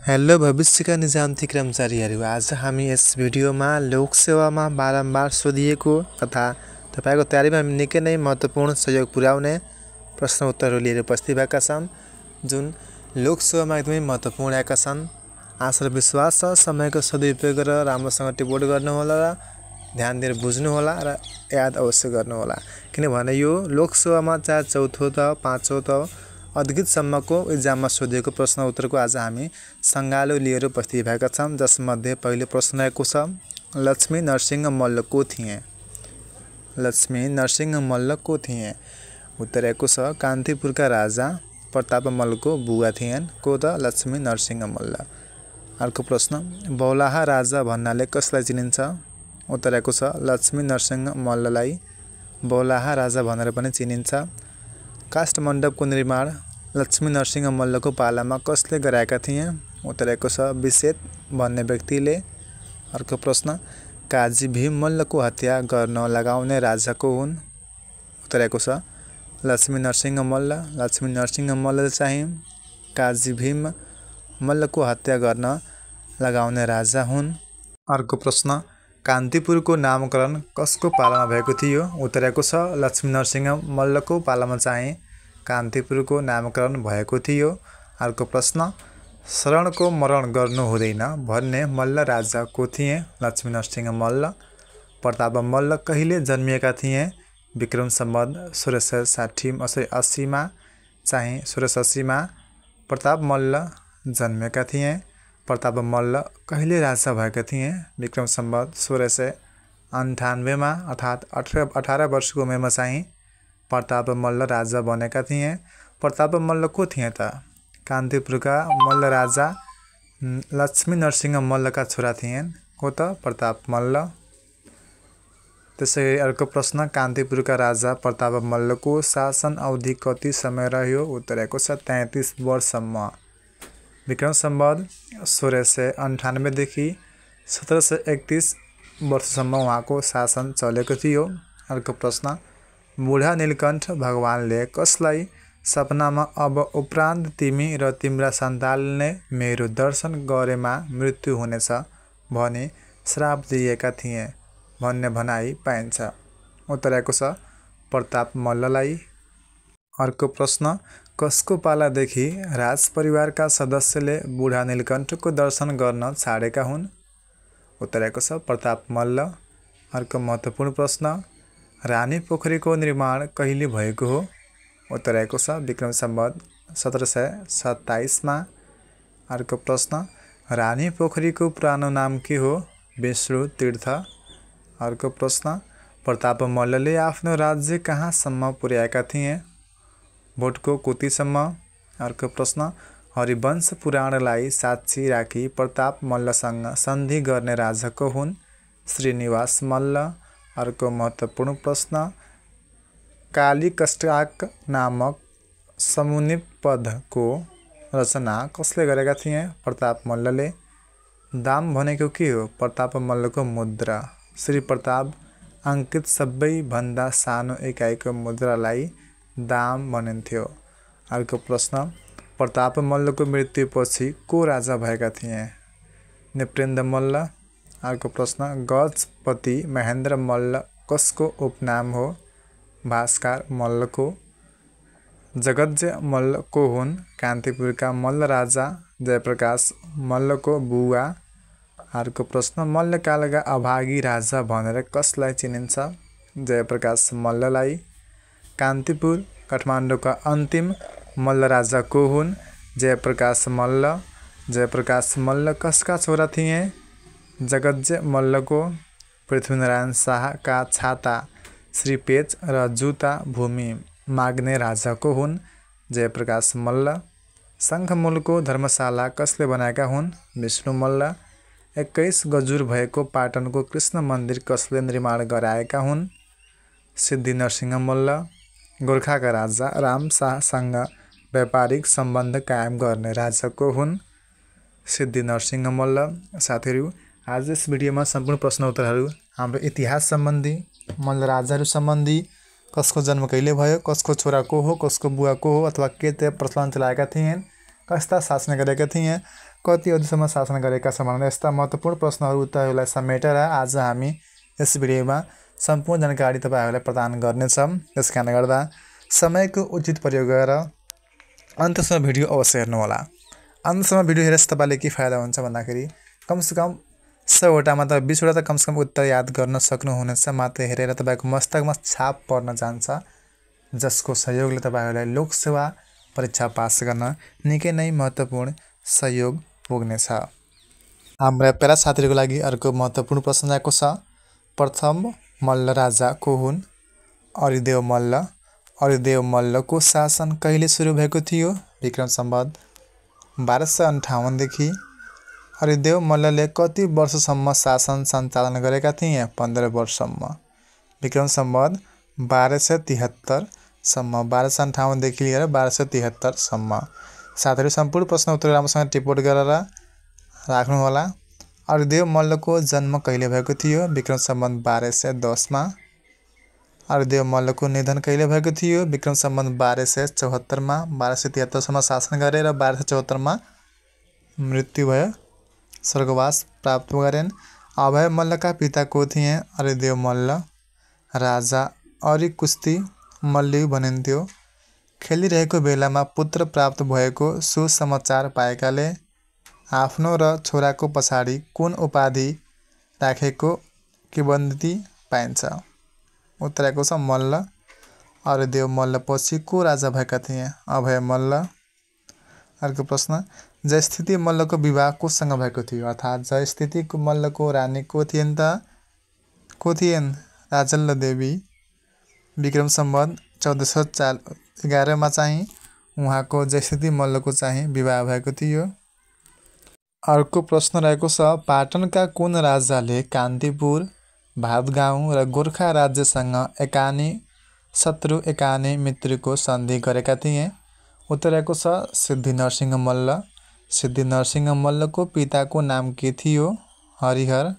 Hello भविष्यका निजामती कर्मचारीहरू, आज हामी यस भिडियोमा लोकसेवामा बारम्बार सोधिएको तथा तपाईको तयारीमा निकै नै महत्त्वपूर्ण सहयोग पुर्याउने प्रश्न उत्तरहरू लिएर उपस्थित भएका छन्, जुन लोकसेवामा एकदमै महत्त्वपूर्ण आएका छन्। आशा र विश्वास छ समयको सदुपयोग गरेर राम्रोसँग टिप्पणी गर्नुहोला र ध्यान दिएर बुझ्नुहोला र याद अवश्य गर्नुहोला, किनभने यो लोकसेवामा चाहे चौथो त पाँचौं त अधिकृतसम्मको इक्जाममा सोधिएको प्रश्न उत्तरको आज हामी सङ्गालो लिएर उपस्थित भएका छौँ। जसमध्ये पहिलो प्रश्न रहेको छ, लक्ष्मी नरसिंह मल्ल को थिए? लक्ष्मी नरसिंह मल्ल को थिए? उत्तर रहेको छ कान्तिपुरका राजा प्रताप मल्लको बुवा थिएन। को त? लक्ष्मी नरसिंह मल्ल। अर्को प्रश्न, बौलाहा राजा भन्नाले कसलाई चिनिन्छ? उत्तर रहेको छ लक्ष्मी नरसिंह मल्ललाई बौलाहा राजा भनेर पनि चिनिन्छ। काष्ठमण्डपको निर्माण लक्ष्मी नरसिंह मल्लको पालामा कसले गराएका थिए? उत्तर रहेको छ विशेत भन्ने व्यक्तिले। अर्को प्रश्न, काजी भीम मल्लको हत्या गर्न लगाउने राजा को हुन्? उत्तर रहेको छ लक्ष्मी नरसिंह मल्ल। लक्ष्मी नरसिंह मल्ल चाहिँ काजी भीम मल्लको हत्या गर्न लगाउने राजा हुन्। अर्को प्रश्न, कान्तिपुरको नामकरण कसको पालामा भएको थियो? उत्तर रहेको छ लक्ष्मी नरसिंह मल्लको पालामा चाहिँ कान्तिपुरको नामकरण भएको थियो। अर्को प्रश्न, शरणको मरण गर्नु हुँदैन भन्ने मल्ल राजा को थिए? लक्ष्मी नरसिंह मल्ल। प्रताप मल्ल कहिले जन्मिएका थिए? विक्रम सम्वत 1680मा चाहिँ 1680मा प्रताप मल्ल जन्मेका थिए। प्रताप मल्ल कहिले राजा भएका थिए? विक्रम सम्वत 1698मा अर्थात् 18 वर्षको उमेरमा चाहिँ प्रताप मल्ल राजा बनेका थिए। प्रताप मल्ल को थिए त? कान्तिपुरका मल्ल राजा लक्ष्मी नरसिंह मल्लका छोरा थिए। को त? प्रताप मल्ल। त्यसैगरी अर्को प्रश्न, कान्तिपुरका राजा प्रताप मल्लको शासन अवधि कति समय रह्यो? उत्तर रहेको छ 33 वर्षसम्म। विक्रम सम्वत 1698देखि 1731 वर्षसम्म उहाँको शासन चलेको थियो। अर्को प्रश्न, बुढा नीलकण्ठ भगवानले कसलाई सपनामा अब उपरान्त तिमी र तिम्रा सन्तानले मेरो दर्शन गरेमा मृत्यु हुनेछ भनी श्राप दिएका थिए भन्ने भनाइ पाइन्छ? उत्तर रहेको छ प्रताप मल्ललाई। अर्को प्रश्न, कसको पालादेखि राजपरिवारका सदस्यले बुढा नीलकण्ठको दर्शन गर्न छाडेका हुन्? उत्तर रहेको छ प्रताप मल्ल। अर्को महत्त्वपूर्ण प्रश्न, रानी पोखरीको निर्माण कहिले भएको हो? उत्तर रहेको छ विक्रम सम्वत 1727मा। अर्को प्रश्न, रानी पोखरीको पुरानो नाम के हो? विष्णु तीर्थ। अर्को प्रश्न, प्रताप मल्लले आफ्नो राज्य कहाँसम्म पुर्याएका थिए? भोटको कुतीसम्म। अर्को प्रश्न, हरिवंश पुराणलाई साक्षी राखी प्रताप मल्लसँग सन्धि गर्ने राजा को हुन्? श्रीनिवास मल्ल। अर्को महत्त्वपूर्ण प्रश्न, कालिकष्टाक नामक समुनिपदको रचना कसले गरेका थिए? प्रताप मल्लले। दाम भनेको के हो? प्रताप मल्लको मुद्रा। श्री प्रताप अङ्कित सबैभन्दा सानो एकाइको मुद्रालाई दाम भनिन्थ्यो। अर्को प्रश्न, प्रताप मल्लको मृत्युपछि को राजा भएका थिए? नृपेन्द्र मल्ल। अर्को प्रश्न, गजपति महेन्द्र मल्ल कसको उपनाम हो? भास्कर मल्लको। जगज्जय मल्ल को हुन्? कान्तिपुरका मल्ल राजा जयप्रकाश मल्लको बुवा। अर्को प्रश्न, मल्लकालका अभागी राजा भनेर कसलाई चिनिन्छ? जयप्रकाश मल्ललाई। कान्तिपुर काठमाडौँका अन्तिम मल्ल राजा को हुन्? जयप्रकाश मल्ल। जयप्रकाश मल्ल कसका छोरा थिए? जगज्जय मल्लको। पृथ्वीनारायण शाहका छाता श्रीपेच र जुता भूमि माग्ने राजा को हुन्? जयप्रकाश मल्ल। शङ्खमूलको धर्मशाला कसले बनाएका हुन्? विष्णु मल्ल। 21 गजुर भएको पाटनको कृष्ण मन्दिर कसले निर्माण गराएका हुन्? सिद्धि नरसिंह मल्ल। गोर्खाका राजा राम शाहसँग व्यापारिक सम्बन्ध कायम गर्ने राजा को हुन्? सिद्धि नरसिंह मल्ल। साथीहरू, आज यस भिडियोमा सम्पूर्ण प्रश्न उत्तरहरू हाम्रो इतिहास सम्बन्धी, मल्ल राजाहरू सम्बन्धी, कसको जन्म कहिले भयो, कसको छोरा को हो, कसको बुवा को हो, अथवा के प्रचलन चलाएका थिए, कस्ता शासन गरेका थिए, कति अवधिसम्म शासन गरेका छन् भनेर यस्ता महत्त्वपूर्ण प्रश्नहरू उत्तरहरूलाई समेटेर आज हामी यस भिडियोमा सम्पूर्ण जानकारी तपाईहरुलाई प्रदान गर्नेछौँ। त्यसकारण गर्दा समयको उचित प्रयोग गरेर अन्तसम्म भिडियो अवश्य हेर्नुहोला। अन्तसम्म भिडियो हेरेर तपाईले के फाइदा हुन्छ भन्दाखेरि कमसेकम 100 वटा 20 वटा त कमसेकम उत्तर याद गर्न सक्नुहुनेछ। मात्र हेरेर तपाईको मस्तकमा छाप पर्न जान्छ, जसको सहयोगले तपाईहरुलाई लोकसेवा परीक्षा पास गर्न निकै नै महत्त्वपूर्ण सहयोग पुग्नेछ। हाम्रा प्यारा साथीहरुको लागि अर्को महत्त्वपूर्ण प्रश्न आएको छ। प्रथम मल्ल राजा को हुन्? अरिदेव मल्ल। अरिदेव मल्लको शासन कहिले सुरु भएको थियो? विक्रम सम्वत 1258 देखि। अरिदेव मल्लले कति वर्षसम्म शासन सञ्चालन गरेका थिए? 15 वर्षसम्म। विक्रम सम्वत 1273 सम्म। 1258 देखि लिएर 1273 सम्म। साथीहरु सम्पूर्ण प्रश्न उत्तर राम्रोसँग टिप्पणी गरेर राख्नु होला। अरिदेव मल्लको जन्म कहिले भएको थियो? विक्रम सम्वत 1210 मा। अरिदेव मल्लको निधन कहिले भएको थियो? विक्रम सम्वत 1274 मा। 1273 सम्म शासन गरे र 1274 मा मृत्यु भयो, स्वर्गवास प्राप्त गरेन। अभय मल्लका पिता को थिए? अरिदेव मल्ल। राजा अरि कुस्ती मल्लयु भनिन्थ्यो। खेलिरहेको बेलामा पुत्र प्राप्त भएको सुसमाचार पाएकाले आफ्नो र छोराको पछाडि कुन उपाधि राखेको किंवदन्ती पाइन्छ? उत्तरको छ मल्ल। अरिदेव मल्ल पछि को राजा भएका थिए? अभय मल्ल। अर्को प्रश्न, जयस्थिति मल्लको विवाह कोसँग भएको थियो? अर्थात् जयस्थिति मल्लको रानी को थिइन् त? को थिइन्? राजल्ल देवी। विक्रम सम्वत 1411 मा चाहिँ उहाँको जयस्थिति मल्लको चाहिँ विवाह भएको थियो। अर्को प्रश्न रहेको छ, पाटनका कुन राजाले कान्तिपुर, भातगाउँ र गोर्खा राज्यसँग एकानी शत्रु एकानी मित्रको सन्धि गरेका थिए? उत्तर रहेको छ सिद्धिनरसिंह मल्ल। सिद्धिनरसिंह मल्लको पिताको नाम के थियो? हरिहर।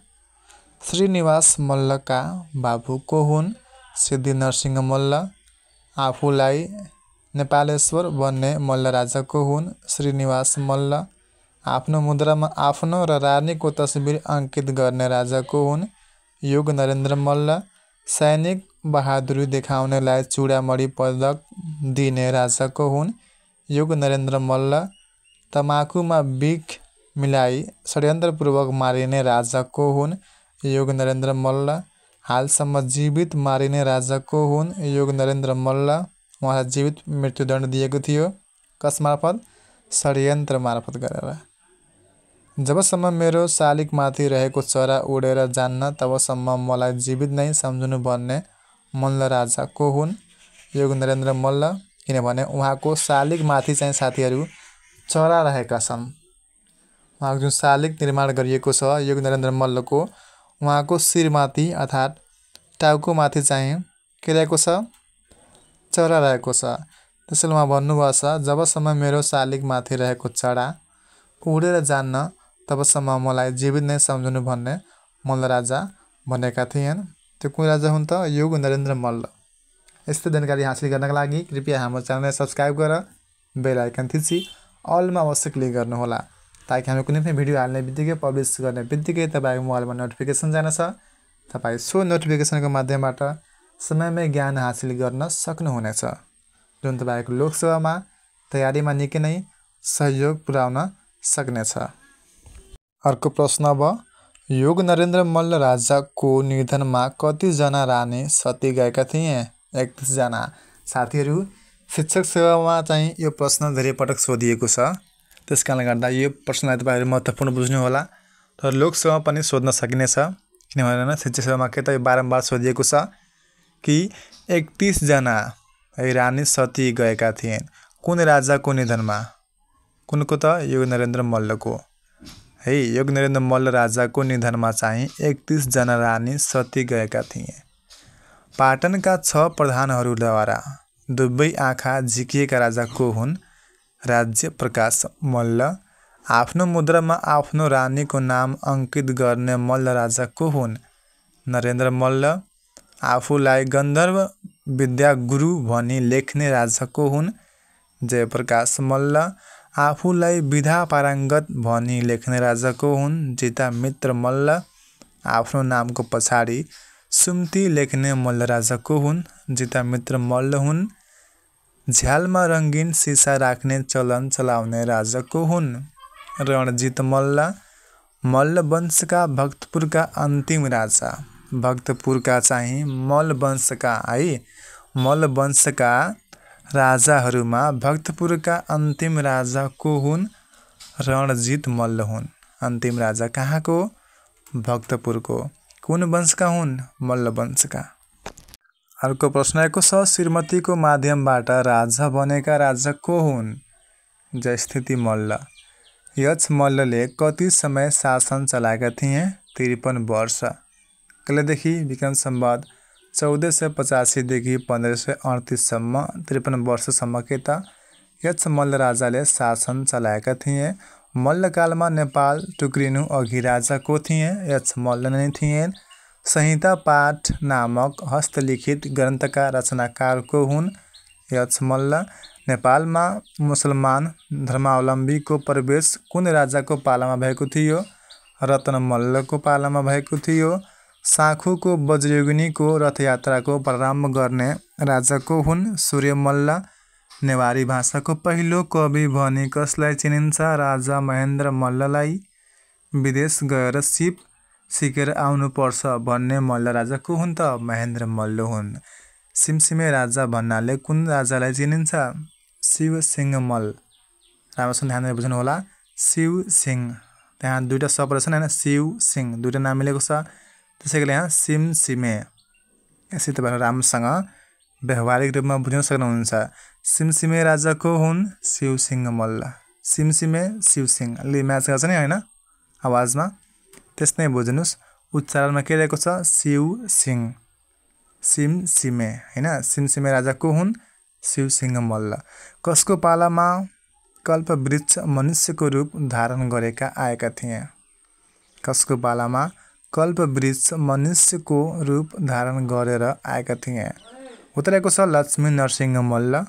श्रीनिवास मल्लका बाबु को हुन्? सिद्धिनरसिंह मल्ल। आफूलाई नेपालेश्वर बन्ने मल्ल राजा को हुन्? श्रीनिवास मल्ल। आफ्नो मुद्रामा आफ्नो र रानीको तस्बिर अंकित गर्ने राजा को हुन्? योग नरेन्द्र मल्ल। सैनिक बहादुरी देखाउनेलाई चूडामणि पदक दिने राजा को हुन्? योग नरेन्द्र मल्ल। तमाकुमा बिख मिलाई षड्यन्त्रपूर्वक मारिने राजा को हुन्? योग नरेन्द्र मल्ल। हालसम्म जीवित मारिने राजा को हुन्? योग नरेन्द्र मल्ल। उहाँलाई जीवित मृत्युदण्ड दिएको थियो। कस मार्फत? षड्यन्त्र मार्फत गरेर। जबसम्म मेरो शालिगमाथि रहेको चरा उडेर जान्न तबसम्म मलाई जीवित नै सम्झनु भन्ने मल्ल राजा को हुन्? योग नरेन्द्र मल्ल। किनभने उहाँको शालिगमाथि चाहिँ साथीहरु चरा रहेका छन्। उहाँको जुन शालिग निर्माण गरिएको छ योग नरेन्द्र मल्लको, उहाँको शिरमाथि अर्थात् टाउकोमाथि चाहिँ के रहेको छ? चरा रहेको छ। त्यसैले उहाँ भन्नुभएको छ, जबसम्म मेरो शालिगमाथि रहेको चरा उडेर जान्न तबसम्म मलाई जीवित नै सम्झनु भन्ने मल्ल राजा भनेका थिएन। त्यो कुन राजा हुन् त? योग नरेन्द्र मल्ल। यस्तो जानकारी हासिल गर्नका लागि कृपया हाम्रो च्यानललाई सब्स्क्राइब गरेर बेल आइकन थिची अलमा अवश्य क्लिक गर्नुहोला, ताकि हामी कुनै पनि भिडियो हाल्ने बित्तिकै पब्लिस गर्ने बित्तिकै तपाईको मोबाइलमा नोटिफिकेसन जानेछ। तपाई सो नोटिफिकेसनको माध्यमबाट समयमै ज्ञान हासिल गर्न सक्नुहुनेछ, जुन तपाईको लोकसेवामा तयारीमा निकै नै सहयोग पुर्याउन सक्नेछ। अर्को प्रश्न, अब योग नरेन्द्र मल्ल राजाको निधनमा कति जना रानी सती गएका थिए? 31 जना। साथीहरु शिक्षक सेवामा चाहिँ यो प्रश्न धेरै पटक सोधिएको छ, त्यसकारणले गर्दा यो प्रश्नलाई तपाईहरु महत्त्वपूर्ण बुझ्नु होला। तर लोकसेवा पनि सोध्न सकिनेछ, किनभने शिक्षक सेवामा के त बारम्बार सोधिएको छ कि 31 जना रानी सती गएका थिए। कुन राजाको निधनमा? कुनको त? योग नरेन्द्र मल्लको। है, योग नरेन्द्र मल्ल राजाको निधनमा चाहिँ 31 जना रानी सती गएका थिए। पाटनका 6 प्रधानहरूद्वारा दुवै आँखा झिकिएका राजा को हुन्? राज्य प्रकाश मल्ल। आफ्नो मुद्रामा आफ्नो रानीको नाम अंकित गर्ने मल्ल राजा को हुन्? नरेन्द्र मल्ल। आफूलाई गन्धर्व विद्या गुरु भनी लेख्ने राजा को हुन्? जयप्रकाश मल्ल। आफूलाई विधा पारङ्गत भनी लेख्ने राजा को हुन् जिता मित्र मल्ल। आफ्नो नामको पछाडि सुम्ती लेख्ने मल्ल राजा को हुन् जिता मित्र मल्ल हुन्। झ्यालमा रङ्गीन सिसा राख्ने चलन चलाउने राजा को हुन् रणजित मल्ल। मल्ल वंशका भक्तपुरका अन्तिम राजा, भक्तपुरका चाहिँ मल्ल वंशका है, मल्ल वंशका राजाहरूमा भक्तपुरका अन्तिम राजा को हुन् रणजित मल्ल हुन्। अन्तिम राजा कहाँको? भक्तपुरको। कुन वंशका हुन्? मल्ल वंशका। अर्को प्रश्न आएको छ श्रीमतीको माध्यमबाट राजा बनेका राजा को हुन्? जयस्थिति मल्ल। यच मल्लले कति समय शासन चलाएका थिए? 53 वर्ष। कहिलेदेखि? विक्रम सम्वत 1485 देखि 1538 सम्म 53 वर्षसम्म के त यच मल्ल राजाले शासन चलाएका थिए। मल्लकालमा नेपाल टुक्रिनु अघि राजा को थिए? यच मल्ल नै थिए। संहिता पाठ नामक हस्तलिखित ग्रन्थका रचनाकार को हुन्? यच मल्ल। नेपालमा मुसलमान धर्मावलम्बीको प्रवेश कुन राजाको पालामा भएको थियो? रतन मल्लको पालामा भएको थियो। साँखुको वज्रयुगिनीको रथयात्राको प्रारम्भ गर्ने राजा को हुन्? सूर्य मल्ल। नेवारी भाषाको पहिलो कवि भनी कसलाई चिनिन्छ? राजा महेन्द्र मल्ललाई। विदेश गएर सिप सिकेर आउनुपर्छ भन्ने मल्ल राजा को हुन् त? महेन्द्र मल्ल हुन्। सिमसिमे राजा भन्नाले कुन राजालाई चिनिन्छ? शिव सिंह मल्ल। राम्रोसँग ध्यान दिएर बुझ्नु होला। शिव सिंह, त्यहाँ दुईटा शब्द रहेछन् हैन, शिव सिंह दुईटा नाम मिलेको छ। त्यसैगरी यहाँ सिमसिमे, यसरी तपाईहरु राम्रोसँग व्यवहारिक रूपमा बुझ्न सक्नुहुन्छ। सिमसिमे राजा को हुन्? शिव सिंह मल्ल। सिमसिमे शिव सिंह ले म्याच गर्छ नि हैन आवाजमा, त्यसनै बुझ्नुस्। उच्चारणमा के रहेको छ? शिव सिंह। सिमसिमे हैन, सिमसिमे राजा को हुन्? शिव सिंह मल्ल। कसको पालामा कल्पवृक्ष मनुष्यको रूप धारण गरेका आएका थिए? कसको पालामा कल्पवृक्ष मनुष्यको रूप धारण गरेर आएका थिए? उत्तरको छ लक्ष्मी नरसिंह मल्ल।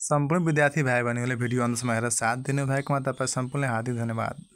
सम्पूर्ण विद्यार्थी भाइ बहिनीहरूले भिडियो अन्तसम्म हेरेर साथ दिनुभएकोमा तपाईँ सम्पूर्णलाई हार्दिक धन्यवाद।